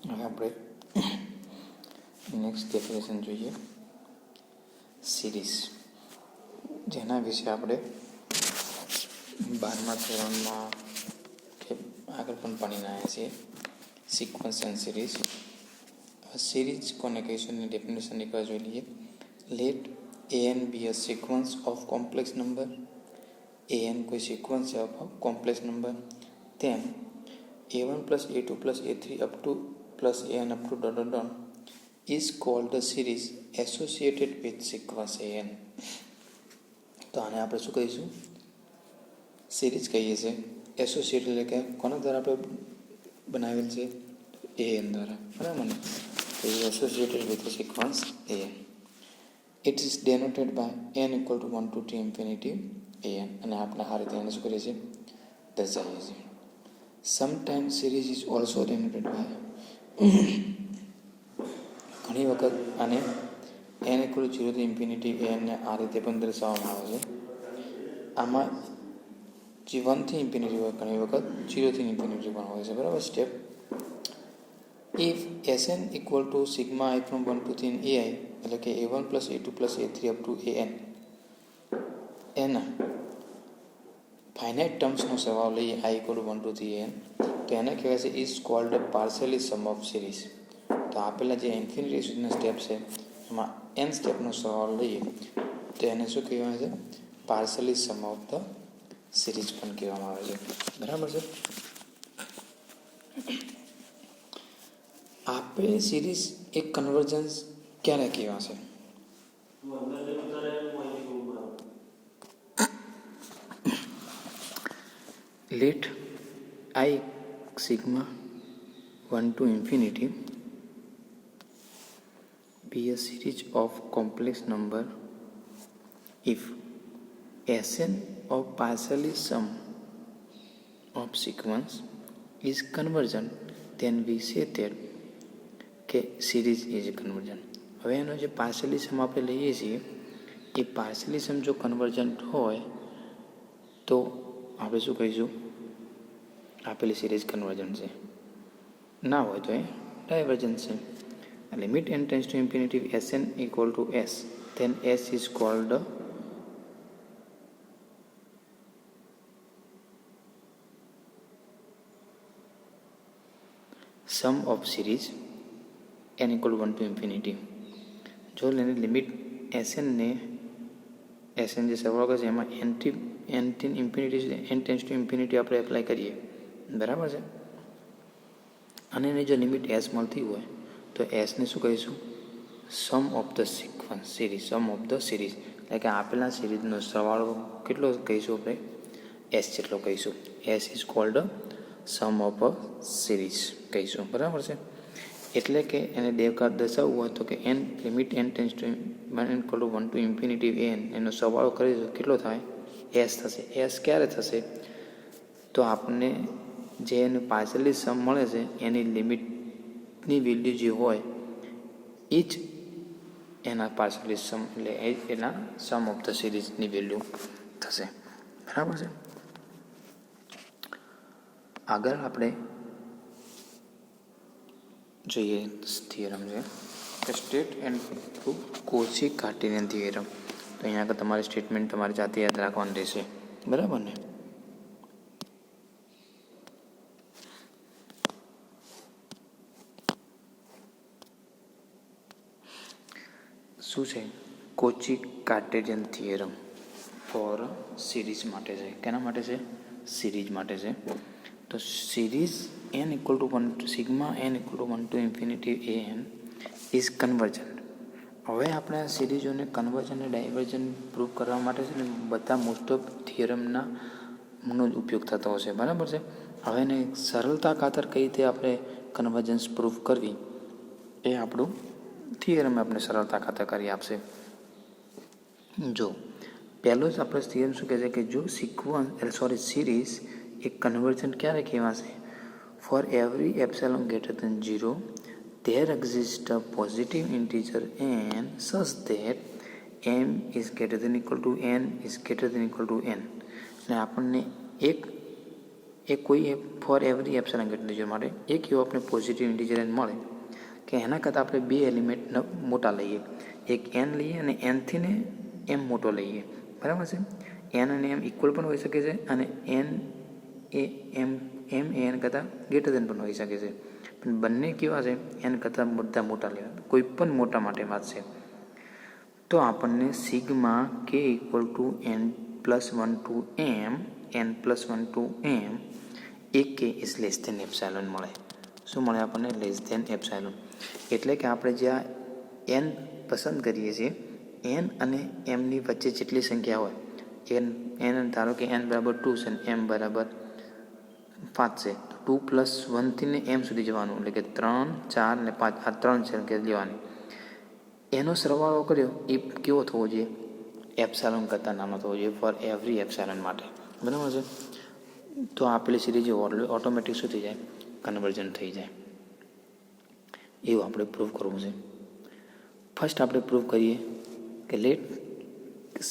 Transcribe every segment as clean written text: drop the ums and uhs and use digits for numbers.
હવે આપણે next definition જોઈએ, સિરીઝ, જેના વિશે આપણે 12મા ધોરણમાં કે આગળ પણ ભણીને આવ્યા છીએ. Sequence and series. સિરીઝ કોને કહીશું એની ડેફિનેશન એકવાર જોઈ લઈએ. Let an be a sequence of complex number. an કોઈ સિક્વન્સ છે of complex number. then a1 plus a2 plus a3 up to plus an up to dot dot dot is called the series associated with sequence an. તો આને આપણે શું કહીશું? Series કહીએ છીએ. Associate એટલે કે કોના દ્વારા આપણે બનાવેલ છે? an દ્વારા, બરાબર ને? તો એ associated with sequence an. It is denoted by n equal to 1 to t infinity an. અને આપણે આ રીતે એને શું કરીએ છીએ? દર્શાવીએ છીએ. Sometimes series is also denoted by, ઘણી વખત આને n ઇક્વલ ટુ 0 થી ઇન્ફિનિટી an આ રીતે પણ દર્શાવવામાં આવે છે. આમાં જે 1 થી ઇન્ફિનિટી હોય, ઘણી વખત 0 થી ઇન્ફિનિટી પણ હોય છે, બરાબર? Step. If Sn equal to sigma i from 1 to 3 ai, એટલે કે a1 plus a2 plus a3 up to an એના ફાઇનાઇટ ટર્મ્સનો સરવાળો લઈએ, i equal to 1 to 3 an, તો એને કહેવાય છે is called partially sum of series. તો આપેલા જે ઇન્ફિનિટી સુધીના સ્ટેપ છે એમાં n સ્ટેપનો સરવાળો લઈએ તો એને શું કહેવાય છે? Partially sum of the series પણ કહેવામાં આવે છે, બરાબર છે? આપેલી સિરીઝ એક કન્વર્જન્સ ક્યારે કહેવાશે? Let i sigma 1 to infinity be a series of complex number if Sn of partially sum of sequence is convergent, then we say that કે સિરીઝ ઇઝ કન્વર્જન્ટ. હવે એનો જે પાર્શિયલી સમ આપણે લઈએ છીએ એ પાર્શિયલી સમ જો કન્વર્જન્ટ હોય તો આપણે શું કહીશું? આપેલી સિરીઝ કન્વર્જન્ટ છે. ના હોય તો એ ડાયવર્જન્ટ છે. Limit n tends to infinity Sn equal two s, then s is called sum of series n equal 1 to infinity. જો લિમિટ Sn જે સરવાળો કરે છે એમાં n થી infinity n tends to infinity આપણે એપ્લાય કરીએ, બરાબર છે? અને એની જો લિમિટ s મળતી હોય તો sને શું કહીશું? Sum of the sequence series, sum of the series, એટલે કે આપેલા સિરીઝનો સરવાળો કેટલો કહીશું આપણે? s જેટલો કહીશું. s is called sum of a series કહીશું, બરાબર છે? એટલે કે એને દર્શાવવું હોય તો કે n limit n tends to equal to 1 to infinity n, એનો સરવાળો કરીશું કેટલો થાય? s થશે. s ક્યારે થશે? તો આપણને જે એનું પાર્શિયલી સમ મળે છે એની લિમિટની વેલ્યુ જે હોય એ જ એના પાર્શિયલી સમ, એટલે એના સમ ઓફ ધ સિરીઝની વેલ્યુ થશે, બરાબર છે? આગળ આપણે જોઈએ થિયરમ છે કે સ્ટેટ એન્ડ પ્રૂવ કોચી-કાર્ટેલિયન થિયરમ. તો અહીંયા આગળ તમારી સ્ટેટમેન્ટ તમારી જાતે યાદ રાખવાની રહેશે, બરાબર ને? શું છે? કોચી-કાર્ટેલિયન થિયરમ ફોર સિરીઝ માટે છે. કેના માટે છે? સિરીઝ માટે છે. તો series n equal to 1 sigma n equal to 1 to infinity an is convergent. હવે આપણે આ સિરીઝોને કન્વર્જન્ટ અને ડાયવર્જન્ટ પ્રૂવ કરવા માટે છે ને બધા મોસ્ટ ઓફ થિયરમનો જ ઉપયોગ થતો હશે, બરાબર છે? હવે એને સરળતા ખાતર કઈ રીતે આપણે કન્વર્જન્સ પ્રૂફ કરવી એ આપણું થિયરમ આપણે સરળતા ખાતર કરી આપશે. જો પહેલો જ આપણો થિયરમ શું કહે છે કે જો સિરીઝ એક કન્વર્જન્ટ ક્યારે કહેવાશે? For every epsilon greater than 0 there exists a positive integer n such that m is greater than equal to n is greater than equal to n. એટલે આપણને એક એ કોઈ four every epsilon greater integer માટે એક એવો આપણે positive integer મળે કે એના કરતાં આપણે બે એલિમેન્ટ મોટા લઈએ, એક એન લઈએ અને એનથી ને એમ મોટો લઈએ, બરાબર છે. એન અને એમ ઇક્વલ પણ હોઈ શકે છે અને એન એ એમ એન કરતાં ગ્રેટર દેન પણ હોઈ શકે છે, પણ બંને કેવા છે, એન કરતાં બધા મોટા લેવા, કોઈ પણ મોટા માટે વાત છે. તો આપણને sigma k equal to n+1 to m n+1 to m a k is less than epsilon મળે. શું મળે આપણને? Less than epsilon. એટલે કે આપણે જ્યાં એન પસંદ કરીએ છીએ, એન અને એમની વચ્ચે જેટલી સંખ્યા હોય, એન ધારો કે n બરાબર 2 છે અને m બરાબર 5 છે, તો 2+1 ને m સુધી જવાનું, એટલે કે 3, 4 અને 5 આ 3 સંખ્યા લેવાની. એનો સરવાળો કર્યો એ કેવો થવો જોઈએ? એપ્સાયલોન કરતાં નાનો થવો જોઈએ ફોર એવરી એપ્સાયલોન માટે, બરાબર છે. તો આપેલી સિરીઝ ઓટોમેટિક શું થઈ જાય? કન્વર્જન થઈ જાય. એવું આપણે પ્રૂવ કરવું છે. ફર્સ્ટ આપણે પ્રૂવ કરીએ કે લેટ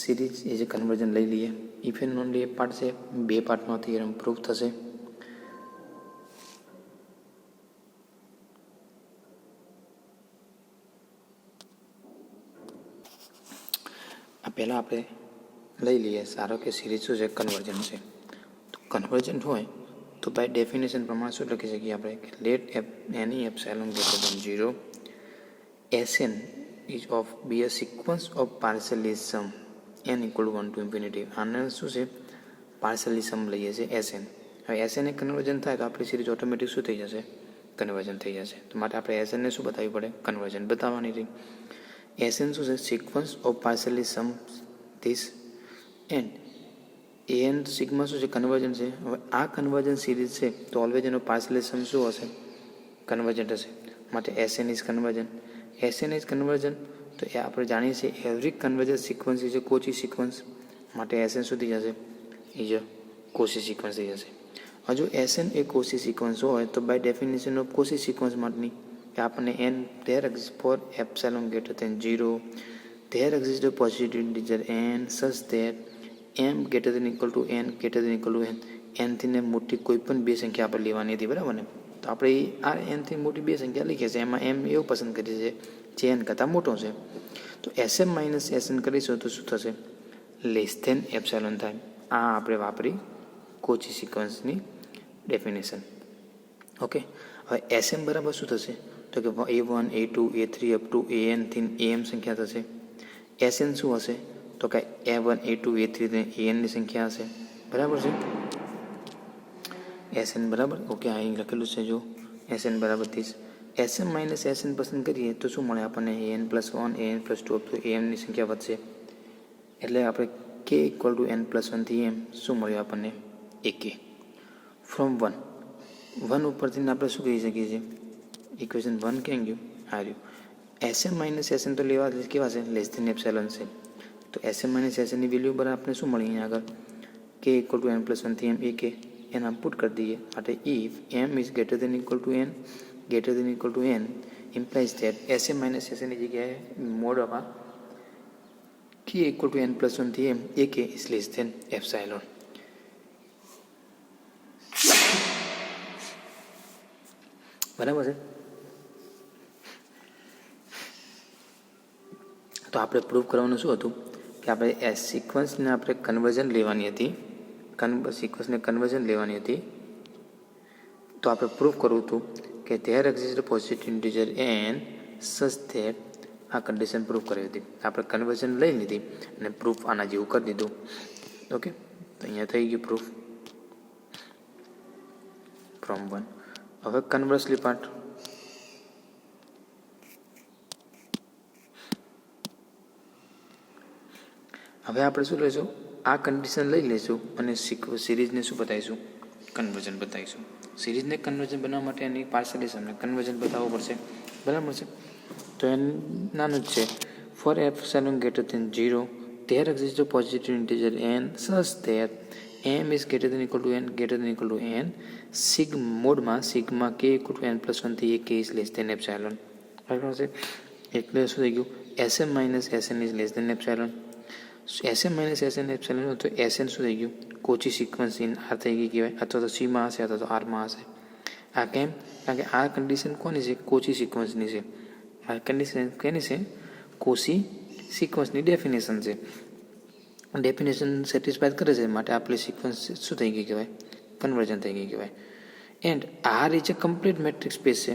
સિરીઝ એ જે કન્વર્જન લઈ લઈએ. ઇફ એન્ડ ઓનલી એક પાર્ટ છે, બે પાર્ટમાં થિયરમ પ્રૂવ થશે. આ પહેલાં આપણે લઈ લઈએ, સારો કે સિરીઝ શું છે? કન્વર્જન છે. તો કન્વર્જન હોય તો બાય ડેફિનેશન પ્રમાણે શું લખી શકીએ આપણે કે let any epsilon greater than 0 Sn is of be a sequence of partially sum n equal to 1 to infinity. આને શું છે? પાર્શિયલી સમ લઈએ છીએ Sn. હવે Sn એ કન્વર્જન થાય તો આપણી સિરીઝ ઓટોમેટિક શું થઈ જશે? કન્વર્જન થઈ જશે. તો માટે આપણે Sn ને શું બતાવવી પડે? કન્વર્જન બતાવવાની રહી. Sn શું છે? Sequence of partially sum this n. an sigma શું છે? કન્વર્જન છે. હવે આ કન્વર્જન સિરીઝ છે તો ઓલવેઝ એનો પાર્શિયલી સમ શું હશે? કન્વર્જન્ટ હશે. માટે Sn is conversion. Sn is conversion તો એ આપણે જાણીએ છીએ every conversion sequence is a Cauchy sequence. માટે Sn શું થઈ જશે? ઇઝ અ કોચી સિક્વન્સ થઈ જશે. હજુ Sn એ કોચી સિક્વન્સ હોય તો by definition of Cauchy sequence માટેની કે આપણને n there exist for epsilon greater than 0 there exist a positive integer n such that m greater than equal to n greater than equal to n. nથી ને મોટી કોઈ પણ બે સંખ્યા આપણે લેવાની હતી, બરાબર ને? તો આપણે આ nથી મોટી બે સંખ્યા લખીએ છીએ, એમાં m એવું પસંદ કરીએ છીએ જે n કરતાં મોટો છે. તો Sm માઇનસ Sn કરીશું તો શું થશે? લેસ ધેન એપ્સાયલોન થાય. આ આપણે વાપરી કોચી સિક્વન્સની ડેફિનેશન. ઓકે. હવે Sm બરાબર શું થશે? તો કે a1 a2 a3 up to an થી am સંખ્યા થશે. Sn શું હશે? તો કે a1 a2 a3 ને anની સંખ્યા હશે, બરાબર છે. Sn બરાબર ઓકે, અહીં લખેલું છે જો Sn બરાબર 30. Sm માઇનસ Sn પસંદ કરીએ તો શું મળે આપણને? an+1 an+2 અપ ટુ amની સંખ્યા વધશે. એટલે આપણે k ઇક્વલ ટુ n+1 થી m શું મળ્યું આપણને? ak. ફ્રોમ 1 ઉપરથી આપણે શું કહી શકીએ છીએ? ઇક્વેશન 1 ક્યાં ગયું? આ રહ્યું. Sm માઇનસ Sn તો લેવા કેવા છે? લેસ ધેન એપ્સાયલોન છે. તો Sm માઇનસ Snની વેલ્યુ બરાબર આપણે શું મળી અહીંયા આગળ? k ઇક્વલ ટુ n+1 થી m ak. એના પુટ કરી દઈએ. માટે if m is greater than equal to n greater than equal to n implies that Sm minus Snની જગ્યાએ mod of k equal to n+1 થી m ak is less than epsilon. બરાબર છે. તો આપણે પ્રૂવ કરવાનું શું હતું કે આપણે સિક્વન્સને આપણે કન્વર્ઝન લેવાની હતી, સિક્વન્સને કન્વર્ઝન લેવાની હતી. તો આપણે પ્રૂફ કરવું હતું કે there exist positive integer n such that આ કન્ડિશન પ્રૂફ કરી હતી. આપણે કન્વર્ઝન લઈ લીધી અને પ્રૂફ આના જેવું કરી દીધું. ઓકે, તો અહીંયા થઈ ગયું પ્રૂફ ફ્રોમ 1. હવે કન્વર્સલી પાર્ટ. હવે આપણે શું લઈશું? આ કન્ડિશન લઈ લઈશું અને સિરીઝને શું બતાવીશું? કન્વર્જન બતાવીશું. સિરીઝને કન્વર્જન બનાવવા માટે એની પાર્શિયલી સમને કન્વર્જન બતાવવું પડશે, બરાબર છે. તો એ નાનું જ છે. For epsilon greater than 0 there exist positive integer n such that m is greater than equal to n greater than equal to n મોડમાં sigma k equal to n+1 થી ak is less than epsilon. બરાબર છે. એટલે શું થઈ ગયું? Sm minus Sn is less than epsilon. S n minus S n epsilon તો S n શું થઈ ગયું, કોચી સિક્વન્સ ઇન આર થઈ ગઈ કહેવાય, અથવા તો સીમાં હશે અથવા તો આરમાં હશે. આ કેમ? કારણ કે આ કન્ડિશન કોની છે? કોચી સિક્વન્સની છે. આ કન્ડિશન કેની છે? કોચી સિક્વન્સની ડેફિનેશન છે. ડેફિનેશન સેટિસ્ફાઈડ કરે છે માટે આપણી સિક્વન્સ શું થઈ ગઈ કહેવાય? કન્વર્જન થઈ ગઈ કહેવાય. And R is a complete metric space છે.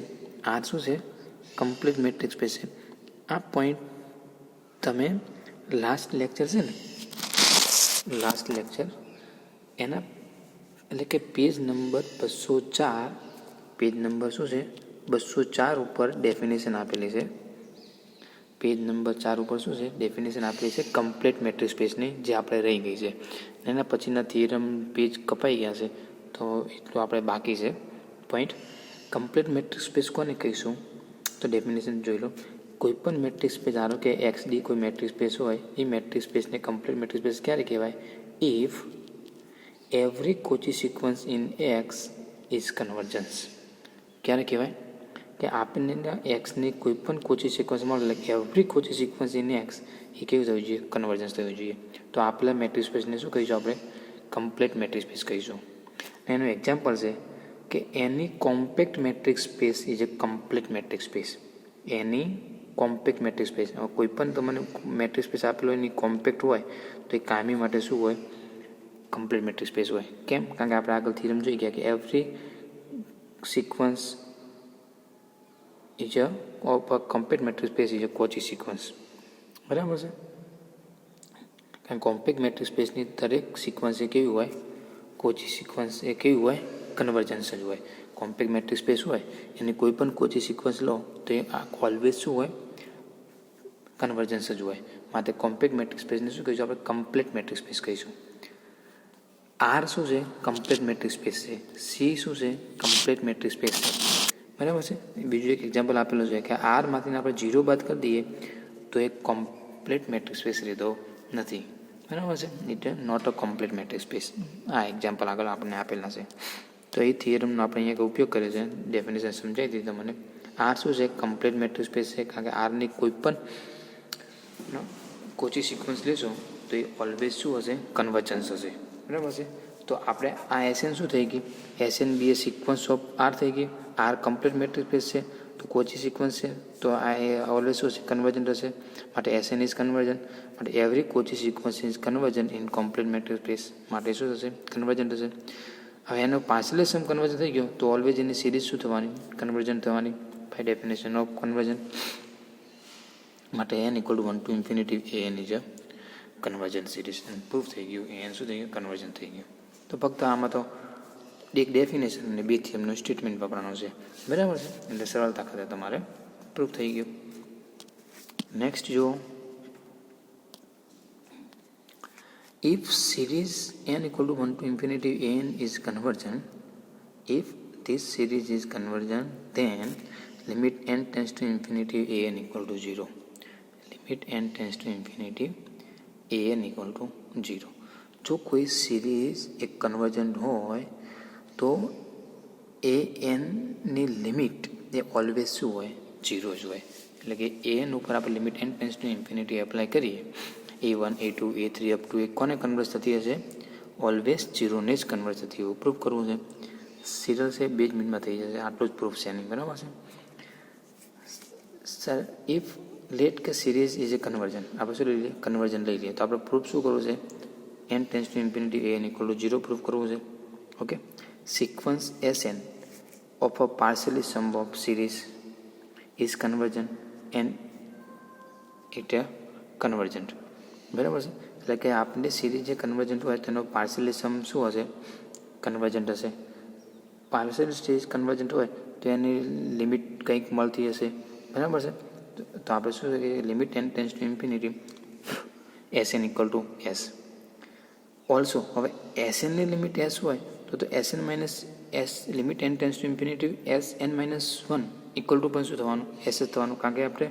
આર શું છે? કમ્પ્લીટ મેટ્રિક સ્પેસ છે. આ પોઈન્ટ તમે લાસ્ટ લેક્ચર છે ને, લાસ્ટ લેક્ચર એના એટલે કે પેજ નંબર 204, પેજ નંબર શું છે 204 ઉપર ડેફિનેશન આપેલી છે. પેજ નંબર 4 ઉપર શું છે? ડેફિનેશન આપેલી છે કમ્પ્લીટ મેટ્રિક સ્પેસની, જે આપણે રહી ગઈ છે. એના પછીના થિયરમ પેજ કપાઈ ગયા છે, તો એટલું આપણે બાકી છે પોઈન્ટ. કમ્પ્લીટ મેટ્રિક સ્પેસ કોને કહીશું? તો ડેફિનેશન જોઈ લો. કોઈ પણ મેટ્રિક સ્પેસ, ધારો કે એક્સ ડી કોઈ મેટ્રિક સ્પેસ હોય, એ મેટ્રિક સ્પેસને કમ્પ્લીટ મેટ્રિક સ્પેસ ક્યારે કહેવાય? If every Cauchy sequence in x is convergence. ક્યારે કહેવાય? કે આપણને એક્સની કોઈ પણ કોચી સિક્વન્સ મળે, એટલે every Cauchy sequence in X એ કેવું થવું જોઈએ? કન્વર્જન્સ થવું જોઈએ. તો આપેલા મેટ્રિક સ્પેસને શું કહીશું આપણે? કમ્પ્લીટ મેટ્રિક સ્પેસ કહીશું. એનું એક્ઝામ્પલ છે કે એની compact metric space is a complete metric space. એની કોમ્પેક્ટ મેટ્રિક સ્પેસ, કોઈ પણ તમને મેટ્રિક સ્પેસ આપેલો હોય એની કોમ્પેક્ટ હોય તો એ કાયમી માટે શું હોય? કમ્પ્લીટ મેટ્રિક સ્પેસ હોય. કેમ? કારણ કે આપણે આગળ થિયરમ જોઈ ગયા કે every sequence is a complete metric space is a Cauchy sequence. બરાબર છે? કારણ કોમ્પેક્ટ મેટ્રિક સ્પેસની દરેક સિક્વન્સ એ કેવી હોય? કોચી સિક્વન્સ એ કેવી હોય? કન્વર્જન્સ જ હોય. કોમ્પેક્ટ મેટ્રિક સ્પેસ હોય એની કોઈ પણ કોચી સિક્વન્સ લો તો એ ઓલવેઝ શું હોય? કન્વર્જન્સ જ હોય. માટે કોમ્પેક્ટ મેટ્રિક સ્પેસને શું કહીશું આપણે? કમ્પ્લીટ મેટ્રિક સ્પેસ કહીશું. આર શું છે? કમ્પ્લીટ મેટ્રિક સ્પેસ છે. સી શું છે? કમ્પ્લીટ મેટ્રિક સ્પેસ છે. બરાબર છે? બીજું એક એક્ઝામ્પલ આપેલું છે કે આરમાંથી આપણે 0 બાદ કરી દઈએ તો એ કમ્પ્લીટ મેટ્રિક સ્પેસ રહેતો નથી. બરાબર છે? It not a complete metric space. આ એક્ઝામ્પલ આગળ આપણને આપેલા છે. તો એ થિયરમનો આપણે અહીંયા ઉપયોગ કર્યો છે. ડેફિનેશન સમજાવી દીધી તમને. આર શું છે? કમ્પ્લીટ મેટ્રિક સ્પેસ છે. કારણ કે આરની કોઈ પણ કોચી સિક્વન્સ લેશો તો એ ઓલવેઝ શું હશે? કન્વર્જન્સ હશે. બરાબર છે? તો આપણે આ એસએન શું થઈ ગઈ? S n be a sequence of R થઈ ગઈ. આર કમ્પ્લીટ મેટ્રિક સ્પેસ છે તો કોચી સિક્વન્સ છે તો આ એ ઓલવેઝ શું છે? કન્વર્જન્ટ હશે. માટે એસએન ઇઝ કન્વર્જન્ટ. માટે every Cauchy sequence is convergent in complete metric space. માટે શું થશે? કન્વર્જન્ટ હશે. હવે એનો પાર્શિયલ સમ કન્વર્જન થઈ ગયો તો ઓલવેઝ એની સિરીઝ શું થવાની? કન્વર્જન્ટ થવાની. By definition of convergence. માટે n = 1 to infinity an is a convergent series. Proof થઈ ગયું. એન શું થઈ ગયું? કન્વર્જન થઈ ગયું. તો ફક્ત આમાં તો એક ડેફિનેશન અને 2 થિયરમનું સ્ટેટમેન્ટ વાપરવાનું છે. બરાબર છે? એટલે સરળતા ખાતે તમારે પ્રૂફ થઈ ગયું. નેક્સ્ટ જો if series n = 1 to infinity an is convergent, if this series is convergent, then limit n tends to infinity an = 0. limit n tends to infinity an = 0. જો કોઈ સિરીઝ એક કન્વર્જન્ટ હોય તો એ એનની લિમિટ એ always શું હોય? 0 જ હોય. એટલે કે એન ઉપર આપણે limit n tends to infinity apply કરીએ, A1, A2, A3 up two એ કોને કન્વર્સ થતી હશે? ઓલવેઝ 0 ને જ કન્વર્સ થતી એવું પ્રૂફ કરવું છે. સિરિયલ છે 2 જ મિનિટમાં થઈ જશે. આટલું જ પ્રૂફ છે નહીં. બરાબર છે? સર ઇફ લેટ કે સિરીઝ ઇઝ એ કન્વર્જન, આપણે શું લઈ લઈએ? કન્વર્જન લઈ લઈએ. તો આપણે પ્રૂફ શું કરવું છે? n tends to infinity an = 0 proof કરવું છે. Okay. Sequence Sn of a partially sum of series is convergent and it a convergent. બરાબર છે? એટલે કે આપણી સિરીઝ જે કન્વર્જન્ટ હોય તેનો પાર્શિયલી સમ શું હશે? કન્વર્જન્ટ હશે. પાર્શિયલ સિરીઝ કન્વર્જન્ટ હોય તો એની લિમિટ કંઈક મળતી હશે. બરાબર છે? તો આપણે શું છે કે limit n tends to infinity Sn = S. Also હવે Snની લિમિટ S હોય તો Sn minus S limit n tends to infinity Sn - 1 equal to પણ શું થવાનું? S જ થવાનું. કારણ કે આપણે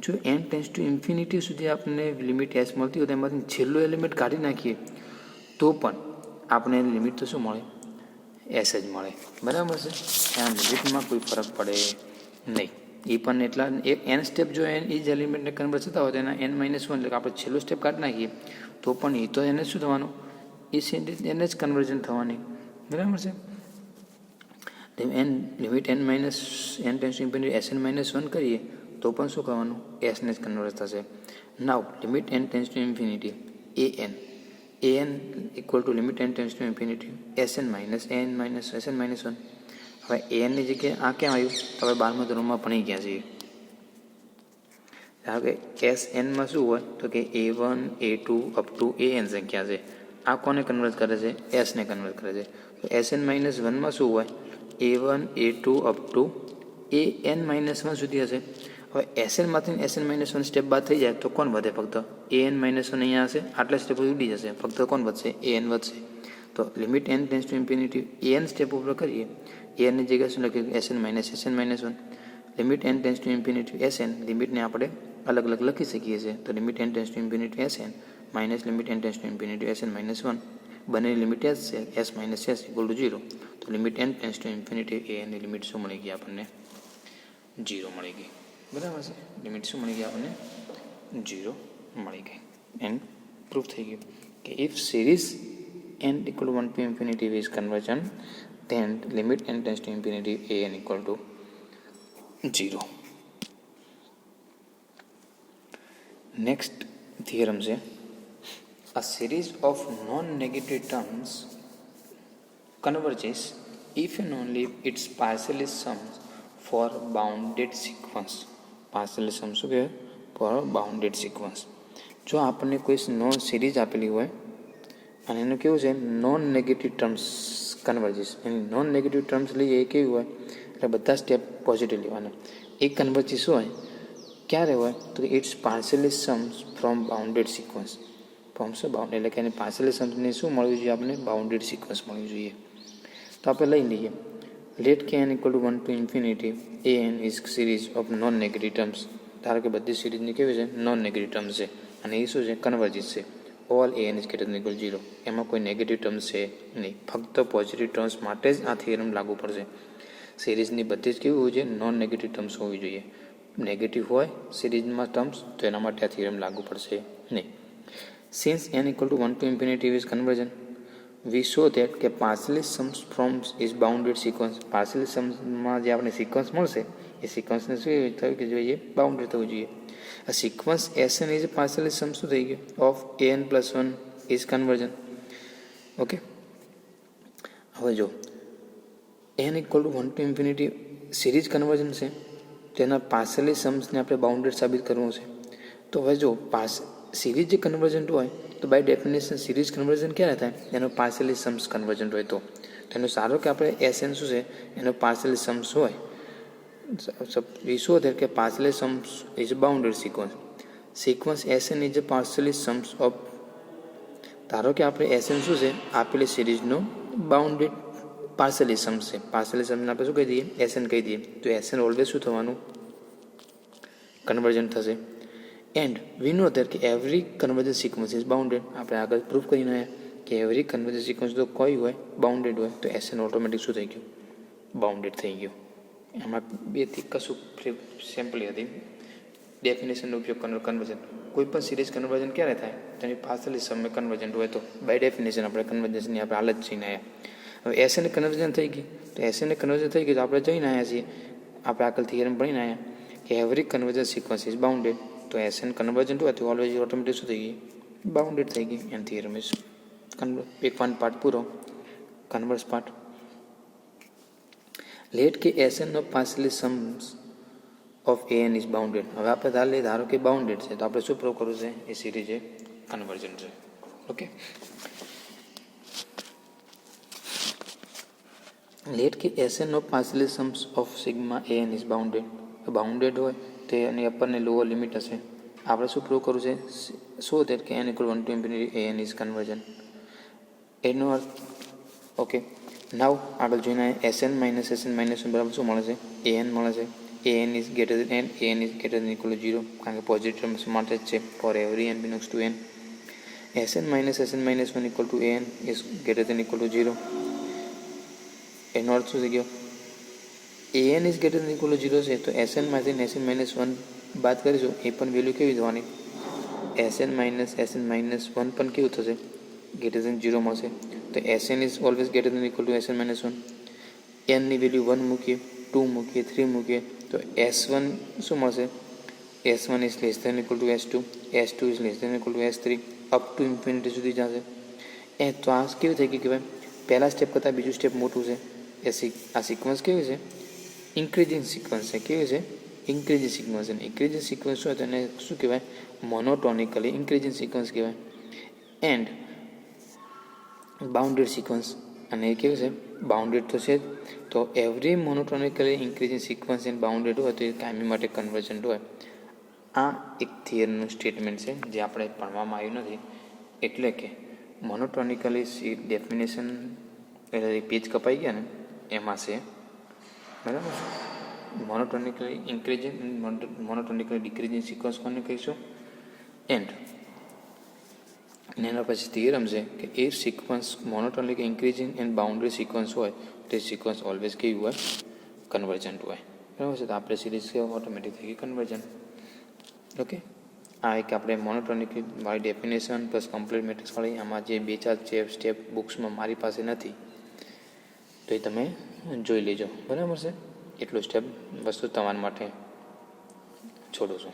જો n ટેન્સ ટુ ઇન્ફિનિટી સુધી આપણને લિમિટ S મળતી હોય તો એમાંથી છેલ્લો એલિમેન્ટ કાઢી નાખીએ તો પણ આપણે એની લિમિટ તો શું મળે? S જ મળે. બરાબર છે? ત્યાં લિમિટમાં કોઈ ફરક પડે નહીં. એ પણ એટલા એક n સ્ટેપ જો એ જ એલિમેન્ટને કન્વર્ટ થતા હોય તો એના n-1 એટલે કે આપણે છેલ્લો સ્ટેપ કાઢી નાખીએ તો પણ એ તો એને શું થવાનું, એ સિરીઝ એને જ કન્વર્જન થવાની, બરાબર છે. Limit n tends to infinity Sn-1 કરીએ તો પણ શું કરવાનું, એસને જ કન્વર્ટ થશે. Now limit n tends to infinity an equal to limit n tends to infinity Sn-1. હવે એનની જગ્યાએ આ ક્યાં આવ્યું, તો હવે 12મા ધોરણમાં ભણી ગયા છીએ. ધારો કે Sn-માં શું હોય તો કે a1 a2 up to an સંખ્યા છે. આ કોને કન્વર્ટ કરે છે, એસને કન્વર્ટ કરે છે. તો Sn-1માં શું હોય, a1 a2 up to an-1 સુધી હશે. હવે Snમાંથી Sn-1 સ્ટેપ બાદ થઈ જાય તો કોણ વધે, ફક્ત an-1 અહીંયા હશે, આટલા સ્ટેપ ઉડી જશે, ફક્ત કોણ વધશે, an વધશે. તો limit n tends to infinity an step ઉપર કરીએ, anની જગ્યાએ શું લખ્યું, Sn-1. Limit n tends to infinity Sn, લિમિટને આપણે અલગ અલગ લખી શકીએ છીએ. તો limit n tends to infinity Sn minus limit n tends to infinity Sn-1, બંનેની લિમિટ s છે, s minus s equal to 0. તો limit n tends to infinity anની લિમિટ શું મળી ગઈ આપણને, 0 મળી ગઈ, બરાબર છે. લિમિટ શું મળી ગઈ આપણને, 0 મળી ગઈ. એન્ડ પ્રૂફ થઈ ગયું કે if series n equal to 1 to infinity is conversion, then limit n tends to infinity an equal to 0. Next theorem છે, a series of non-negative terms converges if and only if its partial sums for bounded sequence. partial sum શું કહેવાય, for bounded sequence. જો આપણને કોઈ series આપેલી હોય અને એનું કેવું છે, નોન નેગેટિવ ટર્મ્સ કન્વર્જિસ, એની નોન નેગેટિવ ટર્મ્સ લઈએ એ કેવી હોય, એટલે બધા સ્ટેપ પોઝિટિવ લેવાના. એ કન્વર્જિસ હોય ક્યારે હોય તો its partially sums from bounded sequence. From શું બાઉન્ડ, એટલે કે એની પાર્શિયલી સમ્સને શું મળવું જોઈએ આપણને, બાઉન્ડેડ સિક્વન્સ મળવું જોઈએ. તો આપણે લઈ લઈએ, લેટ કે n equal to 1 to infinity an is series of non negative terms. ધારો કે બધી સિરીઝની કેવી છે, નોન નેગેટિવ ટર્મ્સ છે અને એ શું છે, કન્વર્જિસ છે. All an is greater than equal 0. એમાં કોઈ નેગેટિવ ટર્મ્સ છે નહીં, ફક્ત પોઝિટિવ ટર્મ્સ માટે જ આ થિયરમ લાગુ પડશે. સિરીઝની બધી જ કેવી હોવી જોઈએ, નોન નેગેટિવ ટર્મ્સ હોવી જોઈએ. નેગેટિવ હોય સિરીઝમાં ટર્મ્સ તો એના માટે આ થિયરમ લાગુ પડશે નહીં. Since n equal to 1 to infinity is convergent, we show that કે partially sums from is bounded sequence. Partially સમ્સમાં જે આપણે સિક્વન્સ મળશે એ સિક્વન્સને શું થયું કે જોઈએ, બાઉન્ડેડ થવું જોઈએ. A sequence Sn is a partial sum શું થઈ ગયું, of an plus 1 is conversion. Okay, હવે જો n equal to 1 to infinity series conversion છે, તેના પાર્શિયલી સમ્સને આપણે બાઉન્ડેડ સાબિત કરવું છે. તો હવે જો સિરીઝ જે કન્વર્જન્ટ હોય તો બાય ડેફિનેશન સિરીઝ કન્વર્જન ક્યારે થાય, એનો પાર્શિયલી સમ્સ કન્વર્જન્ટ હોય તો એનો સારો કે આપણે Sn શું છે, એનો પાર્શિયલી સમ્સ હોય. We show that કે partially sums is a bounded sequence. Sequence Sn is a partially sums of, ધારો કે આપણે Sn શું છે, આપેલી સિરીઝનો બાઉન્ડેડ પાર્શિયલી સમ્સ છે. પાર્શિયલી સમ્સને આપણે શું કહી દઈએ, Sn કહી દઈએ. તો Sn ઓલવેઝ શું થવાનું, કન્વર્જન થશે. એન્ડ વી નો ધેટ કે every conversion sequence is bounded. આપણે આગળ પ્રૂફ કરીને આવ્યા કે એવરી કન્વર્જન સિક્વન્સ તો કોઈ હોય બાઉન્ડેડ હોય તો Sn ઓટોમેટિક શું થઈ ગયું, બાઉન્ડેડ થઈ ગયું. એમાં બેથી કશું સિમ્પલી હતી, ડેફિનેશનનો ઉપયોગ કરવાનો. કન્વર્જન કોઈ પણ સિરીઝ કન્વર્જન ક્યારે થાય, તેની પાર્શિયલી સમ કન્વર્જન્ટ હોય તો બાય ડેફિનેશન આપણે કન્વર્જન્સની આપણે હાલત જઈને આવ્યા. હવે Sn કન્વર્જન થઈ ગઈ તો Sn કન્વર્જન થઈ ગઈ તો આપણે જઈને આવ્યા છીએ, આપણે આગળ થિયરમ ભણીને આવ્યા કે every conversion sequence is bounded. તો Sn કન્વર્જન્ટ હોય તો ઓલવેઝ ઓટોમેટિક શું થઈ ગઈ, બાઉન્ડેડ થઈ ગઈ. એન થિયરમ ઇઝ એક વન પાર્ટ પૂરો, કન્વર્સ પાર્ટ. લેટ કે Sn નો partially sums of an is bounded. હવે આપણે ધારો કે બાઉન્ડેડ છે તો આપણે શું પ્રૂવ કરવું છે, એ સિરીઝ એ કન્વર્જન્ટ છે. ઓકે, લેટ કે Sn નો partially sums of sigma an is bounded. Bounded હોય તો એની અપરની લોઅર લિમિટ હશે. આપણે શું પ્રૂવ કરવું છે, સો ધેટ કે n equal 1 to infinity an is conversion. એનો અર્થ ઓકે. નાવ આગળ જોઈને Sn માઇનસ Sn-1 બરાબર શું મળે છે, an મળે છે. an is greater than n, an is greater than equal to 0, કારણ કે પોઝિટિવ ટર્મ્સ માટે જ છે. For every n belongs to n, Sn minus Sn-1 equal to an is greater than equal to 0. એનો અર્થ શું થઈ ગયો, n is greater than equal to 0 છે તો એસએનમાંથી એસએન માઇનસ 1 બાદ કરીશું, એ પણ વેલ્યુ કેવી થવાની, એસએન માઇનસ 1 પણ કેવું થશે, ગ્રેટર દેન 0 મળશે. તો SN is always greater than equal to SN minus 1. એનની વેલ્યુ 1 મૂકીએ, 2 મૂકીએ, 3 મૂકીએ તો S1 શું મળશે, S1 is less than equal to S2, S2 is less than equal to S3 up to infinity સુધી જશે. તો આ કેવી થઈ ગઈ કહેવાય, પહેલા સ્ટેપ કરતાં બીજું સ્ટેપ મોટું છે. આ સિક્વન્સ કેવી છે, ઇન્ક્રીઝિંગ સિક્વન્સ છે. કેવી છે, ઇન્ક્રીઝિંગ સિક્વન્સ છે. ઇન્ક્રીઝિંગ સિક્વન્સ હોય તો એને શું કહેવાય, મોનોટોનિકલી ઇન્ક્રીઝિંગ સિક્વન્સ કહેવાય. એન્ડ બાઉન્ડેડ સિક્વન્સ, અને એ કેવું છે, બાઉન્ડેડ તો છે જ. તો every monotonically increasing sequence and bounded હોય તો એ કાયમી માટે કન્વર્જન્ટ હોય. આ એક થિયરનું સ્ટેટમેન્ટ છે જે આપણે ભણવામાં આવ્યું નથી. એટલે કે મોનોટોનિકલી ડેફિનેશન એટલે પેજ કપાઈ ગયા ને એમાં છે, બરાબર. મોનોટોનિકલી ઇન્ક્રીઝિંગ, મોનોટોનિકલી ડિક્રીઝિંગ સિક્વન્સ કોને કહીશું. એન્ડ એના પછી થિયરમ છે કે એ sequence monotonic increasing and boundary sequence હોય તે સિક્વન્સ ઓલવેઝ કેવી હોય, કન્વર્જન્ટ હોય, બરાબર છે. તો આપણે સિરીઝ કે ઓટોમેટિક થઈ ગઈ કન્વર્જન્ટ. ઓકે, આ એક આપણે મોનોટોનિક વાળી ડેફિનેશન પ્લસ કમ્પ્લીટ મેટ્રિક્સ વાળી, આમાં જે 2-4 સ્ટેપ બુક્સમાં મારી પાસે નથી તો એ તમે જોઈ લેજો, બરાબર છે. એટલું સ્ટેપ વસ્તુ તમારા માટે છોડું છું.